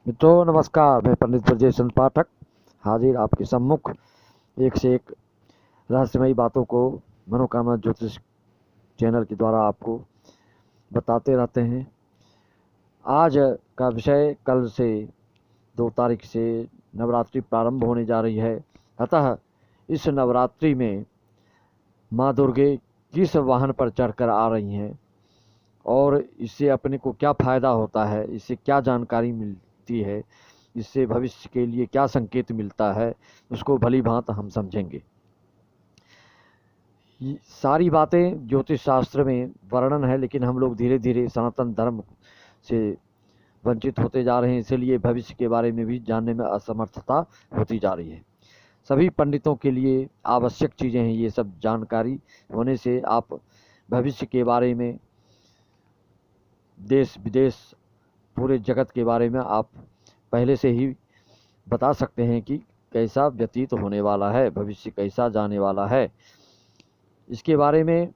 मित्रों नमस्कार, मैं पंडित ब्रजेश चंद्र पाठक हाजिर आपके सम्मुख एक से एक रहस्यमयी बातों को मनोकामना ज्योतिष चैनल के द्वारा आपको बताते रहते हैं। आज का विषय कल से 2 तारीख से नवरात्रि प्रारंभ होने जा रही है। अतः इस नवरात्रि में माँ दुर्गे किस वाहन पर चढ़कर आ रही हैं और इससे अपने को क्या फ़ायदा होता है, इससे क्या जानकारी मिलती है, इससे भविष्य के लिए क्या संकेत मिलता है, उसको भली भांति हम समझेंगे। ये सारी बातें ज्योतिष शास्त्र में वर्णन है, लेकिन हम लोग धीरे धीरे सनातन धर्म से वंचित होते जा रहे हैं, इसलिए भविष्य के बारे में भी जानने में असमर्थता होती जा रही है। सभी पंडितों के लिए आवश्यक चीज़ें हैं ये सब जानकारी होने से आप भविष्य के बारे में, देश विदेश पूरे जगत के बारे में आप पहले से ही बता सकते हैं कि कैसा व्यतीत होने वाला है, भविष्य कैसा जाने वाला है। इसके बारे में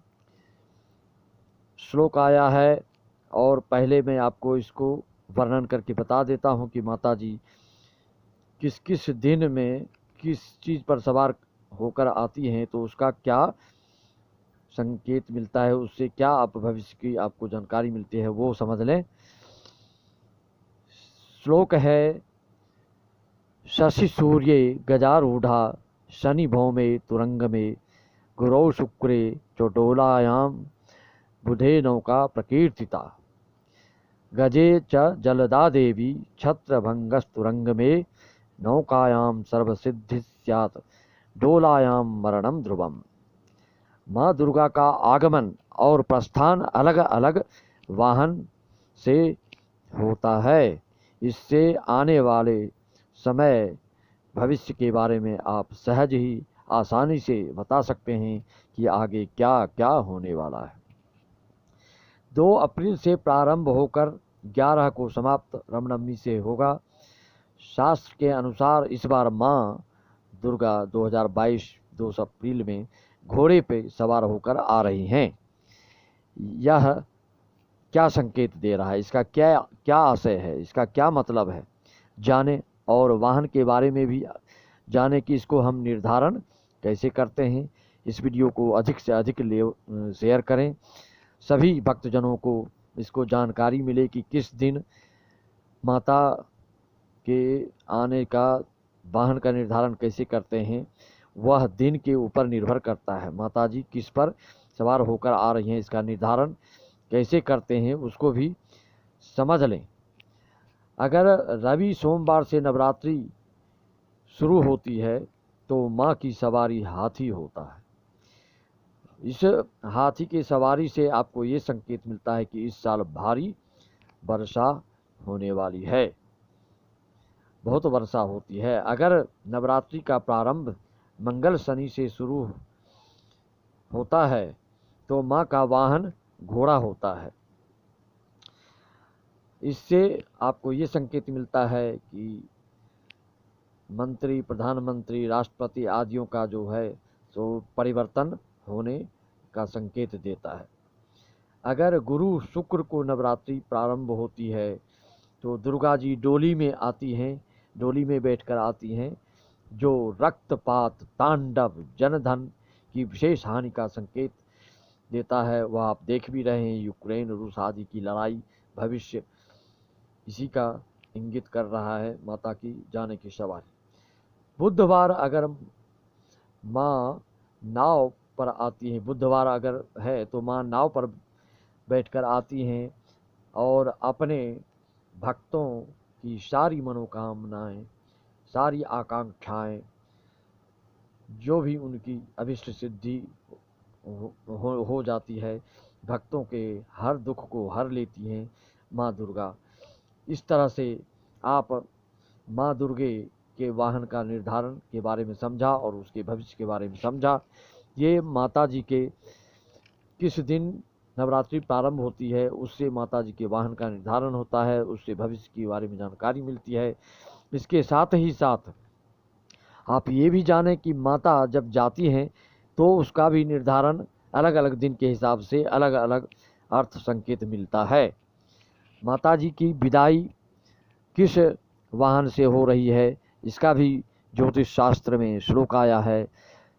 श्लोक आया है और पहले मैं आपको इसको वर्णन करके बता देता हूँ कि माता जी किस किस दिन में किस चीज़ पर सवार होकर आती हैं, तो उसका क्या संकेत मिलता है, उससे क्या आप भविष्य की आपको जानकारी मिलती है, वो समझ लें। श्लोक है, शशि सूर्ये गजारूढ़ा शनि भौमे तुरंग में गुरौ शुक्रे चोटोलायां बुधे नौका प्रकीर्तिता गजे च जलदा देवी छत्रभंगस्तुरंग में नौकायां सर्वसिद्धि स्यात् डोलायां मरणम ध्रुवम। माँ दुर्गा का आगमन और प्रस्थान अलग अलग वाहन से होता है। इससे आने वाले समय भविष्य के बारे में आप सहज ही आसानी से बता सकते हैं कि आगे क्या क्या होने वाला है। 2 अप्रैल से प्रारंभ होकर 11 को समाप्त रामनवमी से होगा। शास्त्र के अनुसार इस बार माँ दुर्गा 2022 2 अप्रैल में घोड़े पे सवार होकर आ रही हैं। यह क्या संकेत दे रहा है, इसका क्या क्या आशय है, इसका क्या मतलब है, जाने। और वाहन के बारे में भी जाने कि इसको हम निर्धारण कैसे करते हैं। इस वीडियो को अधिक से अधिक शेयर करें, सभी भक्तजनों को इसको जानकारी मिले कि किस दिन माता के आने का वाहन का निर्धारण कैसे करते हैं। वह दिन के ऊपर निर्भर करता है माता जी किस पर सवार होकर आ रही हैं, इसका निर्धारण कैसे करते हैं उसको भी समझ लें। अगर रवि सोमवार से नवरात्रि शुरू होती है तो माँ की सवारी हाथी होता है। इस हाथी की सवारी से आपको ये संकेत मिलता है कि इस साल भारी वर्षा होने वाली है, बहुत वर्षा होती है। अगर नवरात्रि का प्रारंभ मंगल शनि से शुरू होता है तो माँ का वाहन घोड़ा होता है। इससे आपको ये संकेत मिलता है कि मंत्री, प्रधानमंत्री, राष्ट्रपति आदियों का जो है तो परिवर्तन होने का संकेत देता है। अगर गुरु शुक्र को नवरात्रि प्रारंभ होती है तो दुर्गा जी डोली में आती हैं, डोली में बैठकर आती हैं, जो रक्तपात, तांडव, जनधन की विशेष हानि का संकेत देता है। वह आप देख भी रहे हैं, यूक्रेन रूस आदि की लड़ाई, भविष्य इसी का इंगित कर रहा है माता की जाने की सवारी। बुधवार अगर माँ नाव पर आती है, बुधवार अगर है तो माँ नाव पर बैठकर आती हैं और अपने भक्तों की सारी मनोकामनाएं, सारी आकांक्षाएं, जो भी उनकी अभिष्ट सिद्धि हो जाती है, भक्तों के हर दुख को हर लेती हैं माँ दुर्गा। इस तरह से आप माँ दुर्गे के वाहन का निर्धारण के बारे में समझा और उसके भविष्य के बारे में समझा। ये माता जी के किस दिन नवरात्रि प्रारंभ होती है उससे माता जी के वाहन का निर्धारण होता है, उससे भविष्य के बारे में जानकारी मिलती है। इसके साथ ही साथ आप ये भी जानें कि माता जब जाती हैं तो उसका भी निर्धारण अलग अलग दिन के हिसाब से अलग अलग अर्थ संकेत मिलता है। माता जी की विदाई किस वाहन से हो रही है, इसका भी ज्योतिष शास्त्र में श्लोक आया है।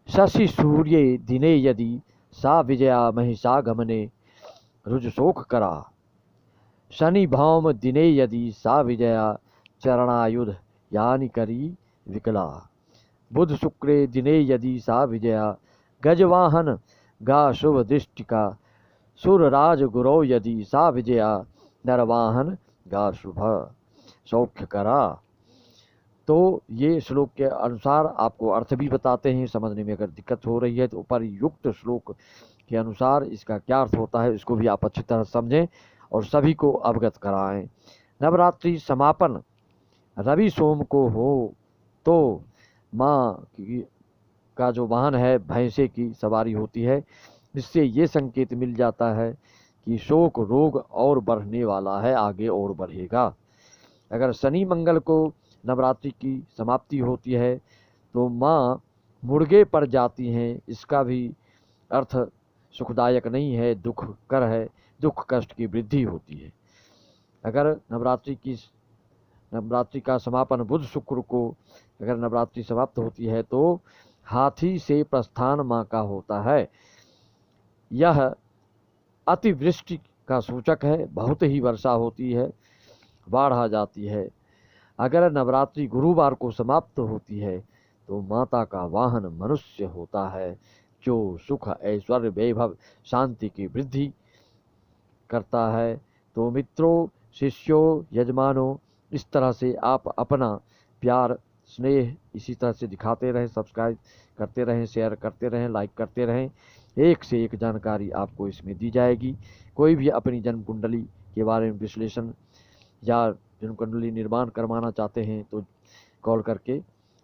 शशि सूर्ये दिने यदि सा विजया महिषागमने रुजशोक करा। शनि भौम दिने यदि सा विजया चरणायुध यानि करी विकला। बुध शुक्रे दिने यदि सा विजया गजवाहन गा शुभ दृष्टिका। सुरराज गुरौ यदि सा विजया नरवाहन गा शुभ सौख्य करा। तो ये श्लोक के अनुसार आपको अर्थ भी बताते हैं। समझने में अगर दिक्कत हो रही है तो उपरयुक्त श्लोक के अनुसार इसका क्या अर्थ होता है इसको भी आप अच्छी तरह समझें और सभी को अवगत कराएं। नवरात्रि समापन रवि सोम को हो तो माँ का जो वाहन है भैंसे की सवारी होती है। इससे ये संकेत मिल जाता है कि शोक रोग और बढ़ने वाला है, आगे और बढ़ेगा। अगर शनि मंगल को नवरात्रि की समाप्ति होती है तो माँ मुर्गे पड़ जाती हैं, इसका भी अर्थ सुखदायक नहीं है, दुख कर है, दुख कष्ट की वृद्धि होती है। अगर नवरात्रि का समापन बुध शुक्र को अगर नवरात्रि समाप्त होती है तो हाथी से प्रस्थान माँ का होता है। यह अतिवृष्टि का सूचक है, बहुत ही वर्षा होती है, बाढ़ आ जाती है। अगर नवरात्रि गुरुवार को समाप्त होती है तो माता का वाहन मनुष्य होता है, जो सुख ऐश्वर्य वैभव शांति की वृद्धि करता है। तो मित्रों, शिष्यों, यजमानों, इस तरह से आप अपना प्यार स्नेह इसी तरह से दिखाते रहें, सब्सक्राइब करते रहें, शेयर करते रहें, लाइक करते रहें। एक से एक जानकारी आपको इसमें दी जाएगी। कोई भी अपनी जन्म कुंडली के बारे में विश्लेषण या जन्म कुंडली निर्माण करवाना चाहते हैं तो कॉल करके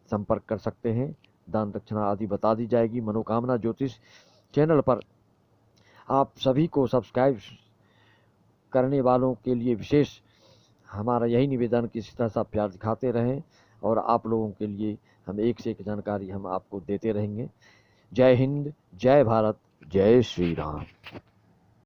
संपर्क कर सकते हैं। दान दक्षिणा आदि बता दी जाएगी। मनोकामना ज्योतिष चैनल पर आप सभी को सब्सक्राइब करने वालों के लिए विशेष हमारा यही निवेदन कि इसी तरह से आप प्यार दिखाते रहें और आप लोगों के लिए हम एक से एक जानकारी हम आपको देते रहेंगे। जय हिंद, जय भारत, जय श्री राम।